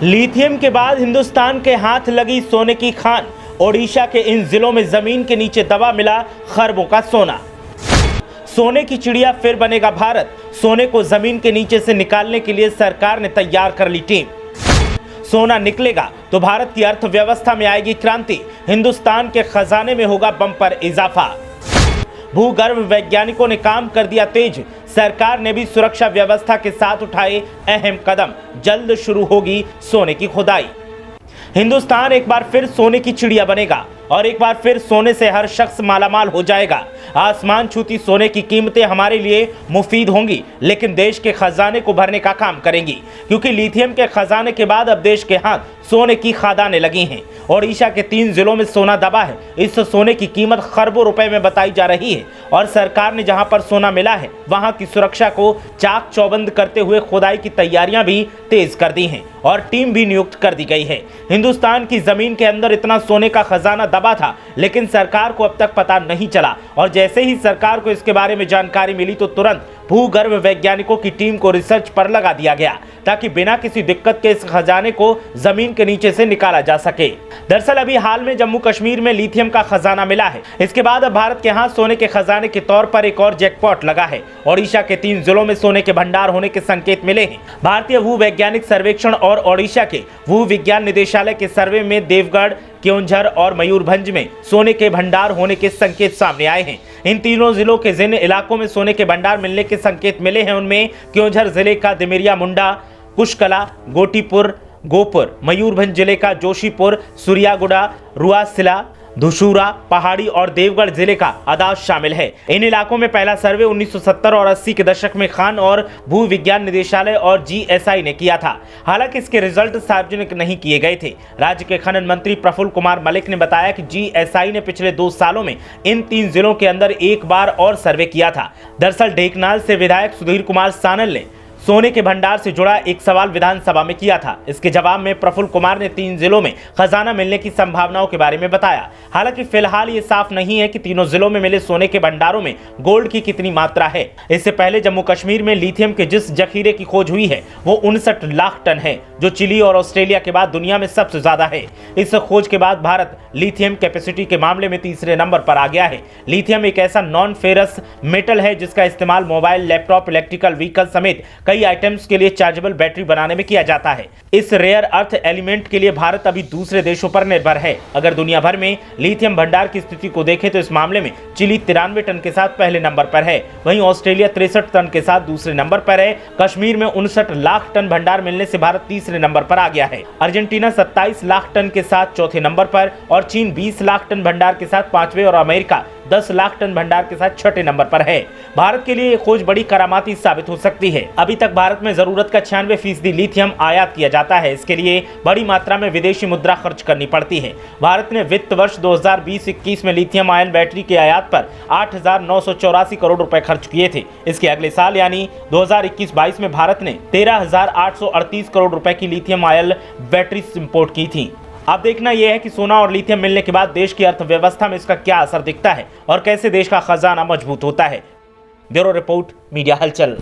Lithium के बाद हिंदुस्तान के हाथ लगी सोने की खान। ओडिशा के इन जिलों में जमीन के नीचे दबा मिला खरबों का सोना। सोने की चिड़िया फिर बनेगा भारत। सोने को जमीन के नीचे से निकालने के लिए सरकार ने तैयार कर ली टीम। सोना निकलेगा तो भारत की अर्थव्यवस्था में आएगी क्रांति। हिंदुस्तान के खजाने में होगा बम्पर इजाफा। भूगर्भ वैज्ञानिकों ने काम कर दिया तेज। सरकार ने भी सुरक्षा व्यवस्था के साथ उठाए अहम कदम। जल्द शुरू होगी सोने की खुदाई। हिंदुस्तान एक बार फिर सोने की चिड़िया बनेगा और एक बार फिर सोने से हर शख्स मालामाल हो जाएगा। आसमान छूती सोने की कीमतें हमारे लिए मुफीद होंगी, लेकिन देश के खजाने को भरने का काम करेंगी, क्योंकि लिथियम के खजाने के बाद अब देश के हाथ सोने की खदानें लगी हैं। ओडिशा के 3 जिलों में सोना दबा है। इस सोने की कीमत खरबों रुपए में बताई जा रही है और सरकार ने जहां पर सोना मिला है वहां की सुरक्षा को चाक चौबंद करते हुए खुदाई की तैयारियां भी तेज कर दी हैं और टीम भी नियुक्त कर दी गई है। हिंदुस्तान की जमीन के अंदर इतना सोने का खजाना दबा था, लेकिन सरकार को अब तक पता नहीं चला और जैसे ही सरकार को इसके बारे में जानकारी मिली तो तुरंत भूगर्भ वैज्ञानिकों की टीम को रिसर्च पर लगा दिया गया, ताकि बिना किसी दिक्कत के इस खजाने को जमीन के नीचे से निकाला जा सके। दरअसल अभी हाल में जम्मू कश्मीर में लिथियम का खजाना मिला है। इसके बाद अब भारत के हाथ सोने के खजाने के तौर पर एक और जैकपॉट लगा है। ओडिशा के 3 जिलों में सोने के भंडार होने के संकेत मिले हैं। भारतीय भू वैज्ञानिक सर्वेक्षण और ओडिशा के भू विज्ञान निदेशालय के सर्वे में देवगढ़, क्योंझर और मयूरभंज में सोने के भंडार होने के संकेत सामने आए हैं। इन तीनों जिलों के जिन इलाकों में सोने के भंडार मिलने के संकेत मिले हैं उनमें क्योंझर जिले का दिमिरिया मुंडा, कुशकला, गोटीपुर, गोपुर, मयूरभंज जिले का जोशीपुर, सूर्यागुड़ा, रुआसिला, धुशूरा, पहाड़ी और देवगढ़ जिले का अदास शामिल है। इन इलाकों में पहला सर्वे 1970 और 80 के दशक में खान और भू विज्ञान निदेशालय और GSI ने किया था। हालांकि इसके रिजल्ट सार्वजनिक नहीं किए गए थे। राज्य के खनन मंत्री प्रफुल्ल कुमार मलिक ने बताया कि GSI ने पिछले 2 सालों में इन 3 जिलों के अंदर एक बार और सर्वे किया था। दरअसल ढेकनाल से विधायक सुधीर कुमार सानल ने सोने के भंडार से जुड़ा एक सवाल विधानसभा में किया था। इसके जवाब में प्रफुल्ल कुमार ने 3 जिलों में खजाना मिलने की संभावनाओं के बारे में बताया। हालांकि फिलहाल ये साफ नहीं है कि तीनों जिलों में मिले सोने के भंडारों में गोल्ड की कितनी मात्रा है। इससे पहले जम्मू कश्मीर में लिथियम के जिस जखीरे की खोज हुई है वो 59 लाख टन है, जो चिली और ऑस्ट्रेलिया के बाद दुनिया में सबसे ज्यादा है। इस खोज के बाद भारत लिथियम कैपेसिटी के मामले में तीसरे नंबर पर आ गया है। लिथियम एक ऐसा नॉन फेरस मेटल है जिसका इस्तेमाल मोबाइल, लैपटॉप, इलेक्ट्रिकल व्हीकल समेत कई आइटम्स के लिए चार्जेबल बैटरी बनाने में किया जाता है। इस रेयर अर्थ एलिमेंट के लिए भारत अभी दूसरे देशों पर निर्भर है। अगर दुनिया भर में लिथियम भंडार की स्थिति को देखें तो इस मामले में चिली 93 टन के साथ पहले नंबर पर है, वहीं ऑस्ट्रेलिया 63 टन के साथ दूसरे नंबर पर है। कश्मीर में 59 लाख टन भंडार मिलने से भारत तीसरे नंबर पर आ गया है। अर्जेंटीना 27 लाख टन के साथ चौथे नंबर पर और चीन 20 लाख टन भंडार के साथ 5वें और अमेरिका 10 लाख टन भंडार के साथ 6ठे नंबर पर है। भारत के लिए यह खोज बड़ी करामाती साबित हो सकती है। अभी तक भारत में जरूरत का 96% लिथियम आयात किया जाता है। इसके लिए बड़ी मात्रा में विदेशी मुद्रा खर्च करनी पड़ती है। भारत ने वित्त वर्ष 2020-21 में लिथियम आयन बैटरी के आयात पर 8,984 करोड़ रुपए खर्च किए थे। इसके अगले साल यानी 2021-22 में भारत ने 13,838 करोड़ रुपए की लिथियम आयन बैटरी इंपोर्ट की थी। अब देखना यह है कि सोना और लिथियम मिलने के बाद देश की अर्थव्यवस्था में इसका क्या असर दिखता है और कैसे देश का खजाना मजबूत होता है। ब्यूरो रिपोर्ट, मीडिया हलचल।